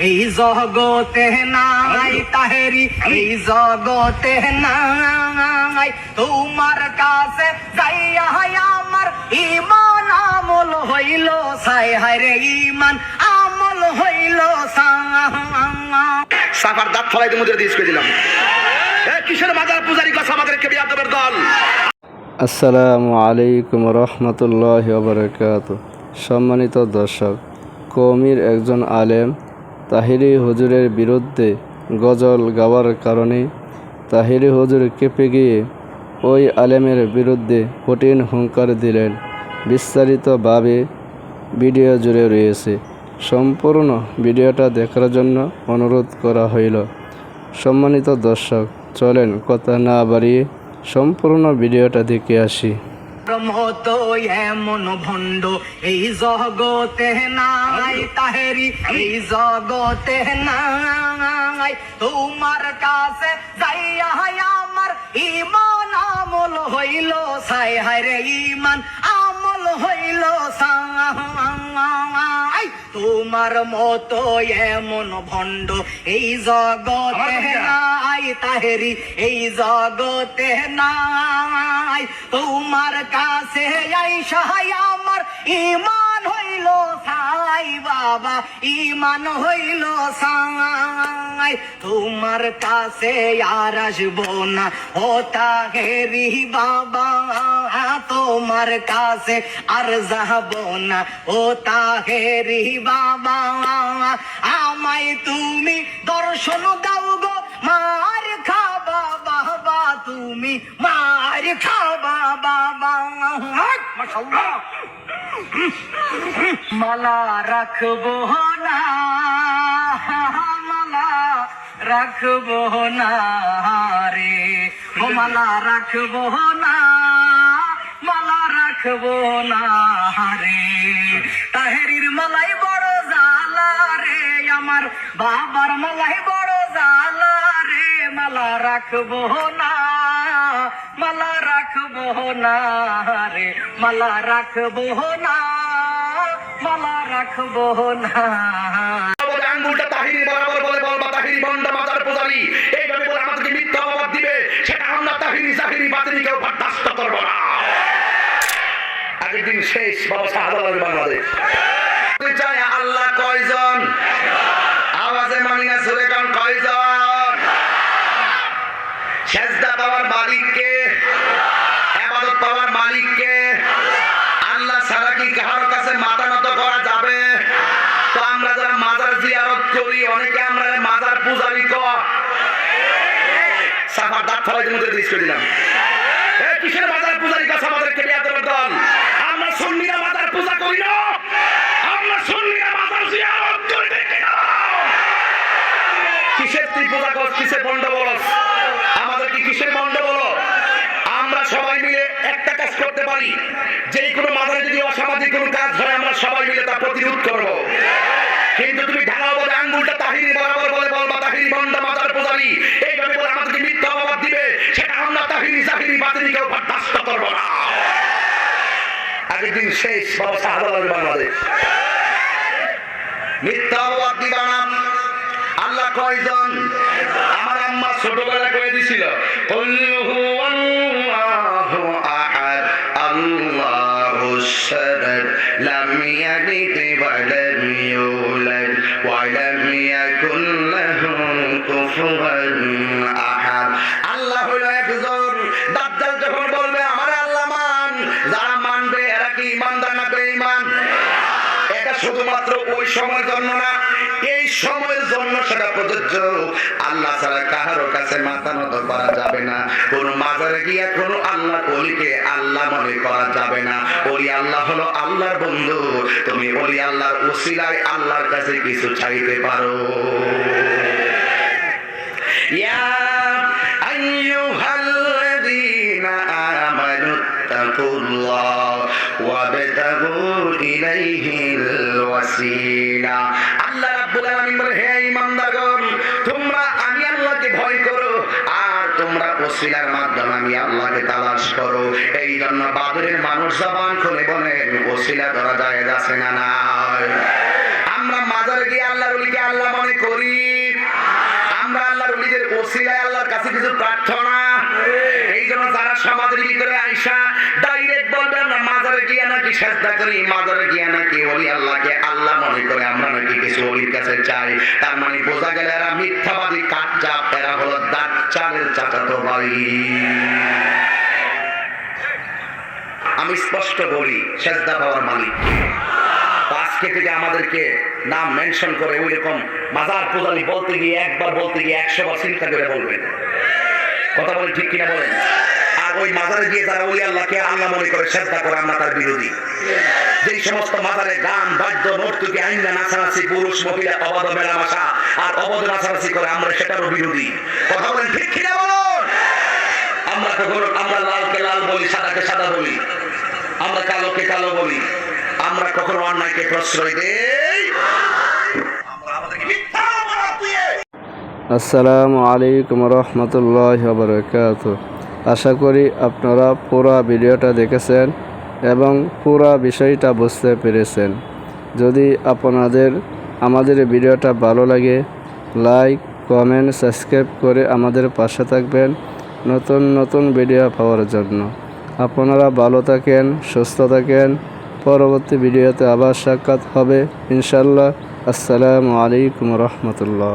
এই জগতে নাই তাহেরি, এই জগতে নাই। তোমার কাছে যাইয়া আমার ইমান আমল হইল ছাই, হায়রে ইমান আমল হইল সাফার দাঁত ফলাই মুদ্রা দিয়ে করে দিলাম। কিসের মাজার পূজারি কথা আমাদেরকে বিয়াদবের দল। আসসালামু আলাইকুম রহমতুল্লাহি ওয়া বারাকাতুহু। সম্মানিত দর্শক, কওমির একজন আলেম তাহিরি হুজুরের বিরুদ্ধে গজল গাওয়ার কারণে তাহিরি হুজুর কেঁপে গিয়ে ওই আলেমের বিরুদ্ধে কঠিন হুঙ্কার দিলেন। বিস্তারিতভাবে ভিডিও জুড়ে রয়েছে। সম্পূর্ণ ভিডিওটা দেখার জন্য অনুরোধ করা হইল। সম্মানিত দর্শক, চলেন কথা না বাড়িয়ে সম্পূর্ণ ভিডিওটা দেখে আসি। মতো এমন ভণ্ড এই জগতে নাই তাহেরি, এই জগতে নাই। তোমার কাছে যাইয়া আমার ইমান আমল হইল ছাই, হায়রে ইমান আমল হইল ছাই। তোমার মতো এমন ভণ্ড এই জগতে নাই তাহেরি, এই জগতে নাই। তোমার কাছে আইসা আমার ইমান হইল ছাই বাবা, ইমান হইল ছাই। তোমার কাছে আর আসবো না ও তাহেরি বাবা, তোমার কাছে আর যাব না ও তাহেরি বাবা। আমায় তুমি দর্শন দাও গো, মার খাবা বাবা, তুমি মার খাবা বাবা। মাশাআল্লাহ। মালা রাখবো না, মালা রাখবো না রে, ও মালা রাখবো না, মালা রাখবো না রে। তাহেরির মালাই বড় জালা রে, আমার বাবার মালাই বড় জালা রে। মালা রাখবো না, মালা রাখবো না রে, মালা রাখবো না, মালা রাখবো না। আঙ্গুলটা তাহিরি বরাবর বলে বলবা তাহিরি বন্ড মাজার পূজারি, এইভাবে বলে আমাদেরকে মিথ্যা অপবাদ দিবে, সেটা আমরা তাহিরি জাহিরি বাতিলকে বরদাস্ত করব না। আগের দিন শেষ বাবা শাহজালাল বাংলাদেশ। চাই আল্লাহ কয়জন? আওয়াজে মানি না, জোরে কান কয়জন? সেজদা পাওয়ার মালিককে, ইবাদত পাওয়ার মালিককে। আল্লাহ ছাড়া কি কারোর কাছে মাথা নত করা যাবে? তো আমরা যারা মাজার জিয়ারত করি, অনেকে আমরা মাজার পূজারি কয়। সাফার দাঁত ফলাই মুদ্রা দিয়ে করে দিলাম। কিসের মাজার পূজারি কথা আমাদেরকে বিয়াদবের দল। আমরা সুন্নিরা মাজার পূজা করি না, আমরা সুন্নিরা মাজার জিয়ারত করি না। কিসের তুই পূজা কর, কিসের বন্ড বলস? আমাদের কি কিসের বন্ড বলো? আমরা সবাই মিলে একটা কাজ করতে পারি, যে কোনো মাজারে যদি অসামাজিক কোনো কাজ হয় আমরা সবাই মিলে তা প্রতিরোধ করব। কিন্তু তুমি ঢাকা বলে আঙ্গুলটা তাহিরি বরাবর বলে বলবা তাহিরি বন্ড মাজার পূজারি, এইভাবে বলে আমাদেরকে মিথ্যা অপবাদ দিবে, সেটা আমরা তাহিরি জাহিরি বাতিলকে বরদাস্ত করব না। আগের দিন শেষ বাবা শাহজালাল বাংলাদেশ। মিথ্যা অপবাদ দিবা না। আল্লাহ কয়জন? আমার আম্মা ছোটবেলা কয়ে দিছিল, কুল হুয়াল্লাহু আহাদ আল্লাহুস সামাদ লাম ইয়ালিদ ওয়া লাম ইউলাদ ওয়া লাম ইয়াকুল লাহু কুফুয়ান আহাদ। আল্লাহ হলো একজন। দাজ্জাল যখন বলবে আমার আল্লাহ মান, যারা মানবে এরা কি ইমানদার না বেঈমান? এটা শুধুমাত্র ওই সময়ের জন্য না, এই সময়ের জন্য সেটা প্রযোজ্য। আল্লাহ ছাড়া কারো কাছে মাথা নত করা যাবে না। কোন মাজারে গিয়ে কোন আল্লাহ ওলিকে আল্লাহ মনে করা যাবে না। ওলি আল্লাহ হলো আল্লাহর বন্ধু। তুমি ওলি আল্লাহর উসিলায় আল্লাহর কাছে কিছু চাইতে পারো। ইয়া আইয়ুহাল্লাযীনা আমানু তাকুল্লাহ ওয়াবতাগু ইলাইহিল ওয়াসিলা। আল্লাহ রাব্বুল আলামিন বলে, হে ঈমানদারগণ, তোমরা আমি আল্লাহকে ভয় করো আর তোমরা ওসিলার মাধ্যমে আমি আল্লাহকে তালাশ করো। এই জন্য বাদরের মানুষ জবান খুলে বলেন ওসিলা ধরা যায় আছে না নাই? আমরা মাজারে গিয়ে আল্লাহর ওলিকে আল্লাহ মনে করি, আমরা আল্লাহর ওলিদের ওসিলায় আল্লাহর কাছে কিছু প্রার্থনা। এই জন্য যারা সমাজের ভিতরে আইসা ডাইরেক্ট বলবে আমরা মাজারে গিয়ে নাকি সেজদা করি, মাজারে গিয়ে নাকি ওলি আল্লাহকে আল্লাহ মনে করে, আমরা নাকি কিছু ওলির কাছে চাই, তার মানে বোঝা গেল এরা মিথ্যাবাদী কাচ্চাপ, এরা হলো দাজ্জালের চাচাতো ভাই। আমি স্পষ্ট বলি সেজদা পাওয়ার মালিক। আজকে থেকে আমাদেরকে নাম মেনশন করে ওই রকম মাজার পূজারি বলতে গিয়ে একবার বলতে গিয়ে 100 বার চিন্তা করে বলবেন। কথা বলে ঠিক কিনা বলেন? আর ওই মাজারে গিয়ে যারা ওই আল্লাহকে আল্লাহ মনে করে সেজদা করে, আমরা তার বিরোধী। যেই সমস্ত মাজারে গান বাদ্য নর্তকী আইনা নাচানাচি, পুরুষ মহিলা অবাধ মেলামেশা আর অবাধ নাচানাচি করে, আমরা সেটারও বিরোধী। কথা বলেন ঠিক কিনা বলুন? আমরা কখনো আমরা লালকে লাল বলি, সাদাকে সাদা বলি, আমরা কালোকে কালো বলি, আমরা কখনো অন্যায়কে প্রশ্রয় দেই। আসসালামু আলাইকুম রহমতুল্লাহি ওয়া বারাকাতুহু। আশা করি আপনারা পুরো ভিডিওটা দেখেছেন এবং পুরো বিষয়টা বুঝতে পেরেছেন। যদি আপনাদের আমাদের ভিডিওটা ভালো লাগে, লাইক কমেন্ট সাবস্ক্রাইব করে আমাদের পাশে থাকবেন নতুন নতুন ভিডিও পাওয়ার জন্য। আপনারা ভালো থাকেন, সুস্থ থাকেন। পরবর্তী ভিডিওতে আবার সাক্ষাৎ হবে ইনশাল্লাহ। আসসালামু আলাইকুম রহমতুল্লাহ।